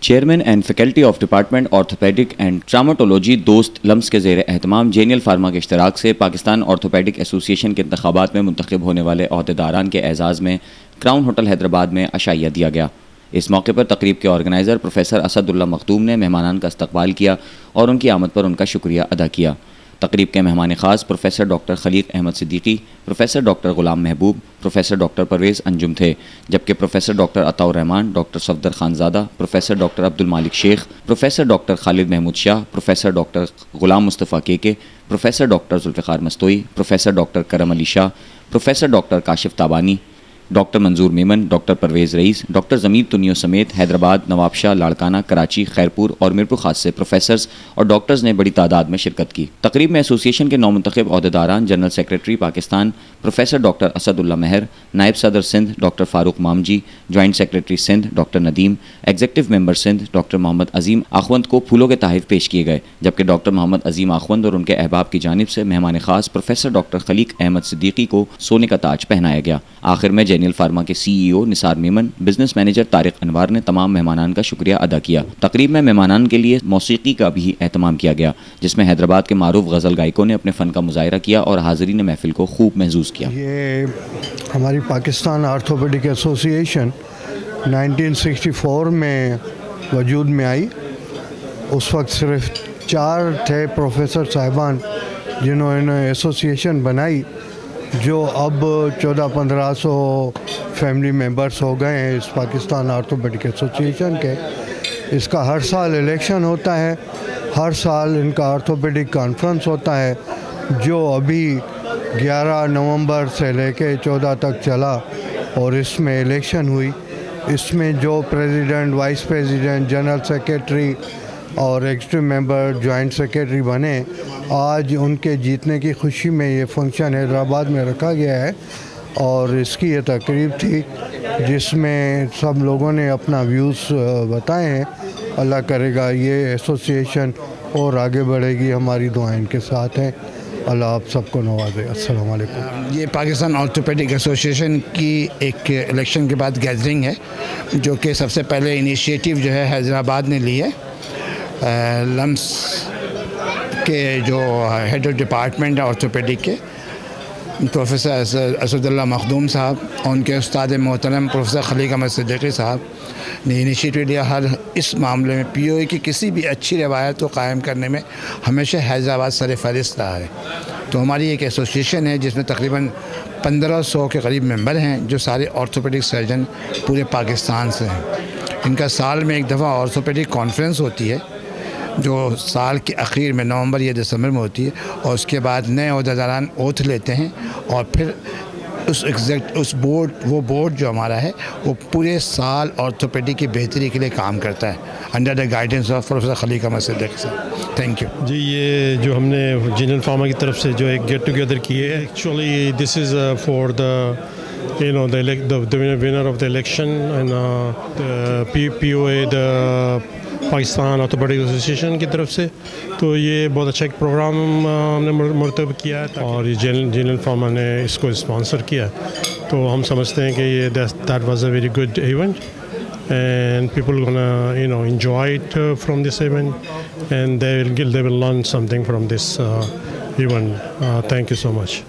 Chairman and faculty of department orthopaedic and traumatology دوست لمس کے زیر اہتمام جینیل فارما کے اشتراک سے پاکستان آرتھوپیڈک ایسوسی ایشن کے انتخابات میں منتخب ہونے والے عہدیداران کے اعزاز میں کراؤن ہوٹل حیدرآباد میں عشائیہ دیا گیا۔ اس موقع پر تقریب کے آرگنائزر پروفیسر اسد اللہ مخدوم نے مہمانان کا استقبال کیا اور ان کی آمد پر ان کا شکریہ ادا کیا۔ تقریب کے مہمان خاص professor doctor Khaliq Ahmad Siddiqui, professor doctor Ghulam Mehboob, professor doctor Pervez Anjum تھے، جبکہ professor doctor Ata Ur Rahman, doctor Safdar Khanzada, professor doctor Abdul Malik Shaikh, professor doctor Khalid Mahmood Shah, professor doctor Ghulam Mustafa کے، professor doctor Zulfiqar Mastoi, professor doctor Karam Ali Shah, professor doctor Kashif Tabani, doctor Manzoor Memon, doctor Pervez Rais, doctor Zameer Tunio سمیت حیدرآباد، نوابشاہ، لاڑکانہ، کراچی، خیرپور اور میرپور خاص سے پروفیسرز اور ڈاکٹرز نے بڑی تعداد میں شرکت کی۔ تقریب میں ایسوسی ایشن کے نومنتخب عہدیداران general secretary Pakistan professor doctor Asadullah Mehar, نائب صدر Sindh doctor Farooq Mamji, joint secretary Sindh doctor Nadeem, executive member Sindh doctor Muhammad Azeem Akhund کو پھولوں کے تحائف پیش کیے گئے، جبکہ ڈاکٹر محمد عظیم آخوند اور ان کے احباب کی جانب سے مہمان خاص پروفیسر ڈاکٹر خلیق احمد صدیقی کو سونے کا تاج پہنایا گیا۔ آخر میں جینیل فارما کے CEO نثار میمن، بزنس مینیجر طارق انوار نے تمام مہمانان کا شکریہ ادا کیا۔ تقریب میں مہمانان کے لیے موسیقی کا بھی اہتمام کیا گیا، جس میں حیدرآباد کے معروف غزل گائکوں نے اپنے فن کا مظاہرہ کیا اور حاضرین محفل کو خوب محظوظ کیا۔ یہ ہماری پاکستان آرتھوپیڈک ایسوسی ایشن 1964 میں وجود میں آئی۔ اس وقت صرف 4 تھے پروفیسر صاحبان جنہوں نے ایسوسی ایشن بنائی، جو اب 1400-1500 فیملی ممبرس ہو گئے ہیں اس پاکستان آرتھوپیڈک ایسوسی ایشن کے۔ اس کا ہر سال الیکشن ہوتا ہے، ہر سال ان کا آرتھوپیڈک کانفرنس ہوتا ہے، جو ابھی 11 نومبر سے لے کے 14 تک چلا اور اس میں الیکشن ہوئی۔ اس میں جو president, vice president, general secretary اور ایگزیکٹو ممبر، جوائنٹ سیکریٹری بنے، آج ان کے جیتنے کی خوشی میں یہ فنکشن حیدرآباد میں رکھا گیا ہے اور اس کی یہ تقریب تھی جس میں سب لوگوں نے اپنا ویوز بتائے ہیں۔ اللہ کرے گا یہ ایسوسی ایشن اور آگے بڑھے گی، ہماری دعائیں ان کے ساتھ ہیں۔ اللہ آپ سب کو نوازے۔ السلام علیکم۔ یہ پاکستان آرتھوپیڈک ایسوسی ایشن کی ایک الیکشن کے بعد گیدرنگ ہے، جو کہ سب سے پہلے انیشیٹو جو ہے حیدرآباد نے لی ہے۔ لمس کے جو ہیڈ آف ڈپارٹمنٹ آرتھوپیڈک کے پروفیسر اسد اللہ مخدوم صاحب اور ان کے استاد محترم پروفیسر خلیق احمد صدیقی صاحب نے انیشیٹو لیا۔ ہر اس معاملے میں POA کی کسی بھی اچھی روایت کو قائم کرنے میں ہمیشہ حیدرآباد سر فہرست رہا ہے۔ تو ہماری ایک ایسوسی ایشن ہے جس میں تقریباً 1500 کے قریب ممبر ہیں، جو سارے آرتھوپیڈک سرجن پورے پاکستان سے ہیں۔ ان کا سال میں ایک دفعہ آرتھوپیڈک کانفرنس ہوتی ہے، جو سال کے اخیر میں نومبر یا دسمبر میں ہوتی ہے، اور اس کے بعد نئے عہدیداران اوتھ لیتے ہیں اور پھر اس بورڈ جو ہمارا ہے وہ پورے سال آرتھوپیڈک کی بہتری کے لیے کام کرتا ہے under the guidance of professor Khaliq Ahmad Siddiqui صاحب۔ تھینک یو جی۔ یہ جو ہم نے جینیل فارما کی طرف سے جو ایک گیٹ ٹوگیدر کی ہے، actually this is for the winner of the election and POA Pakistan orthopaedic ایسوسی ایشن کی طرف سے۔ تو یہ بہت اچھا ایک پروگرام ہم نے مرتب کیا ہے اور یہ جینیل فارما نے اس کو اسپانسر کیا، تو ہم سمجھتے ہیں کہ یہ that was a very good event and people gonna enjoy it from this event and they will learn something from this event. Thank you so much.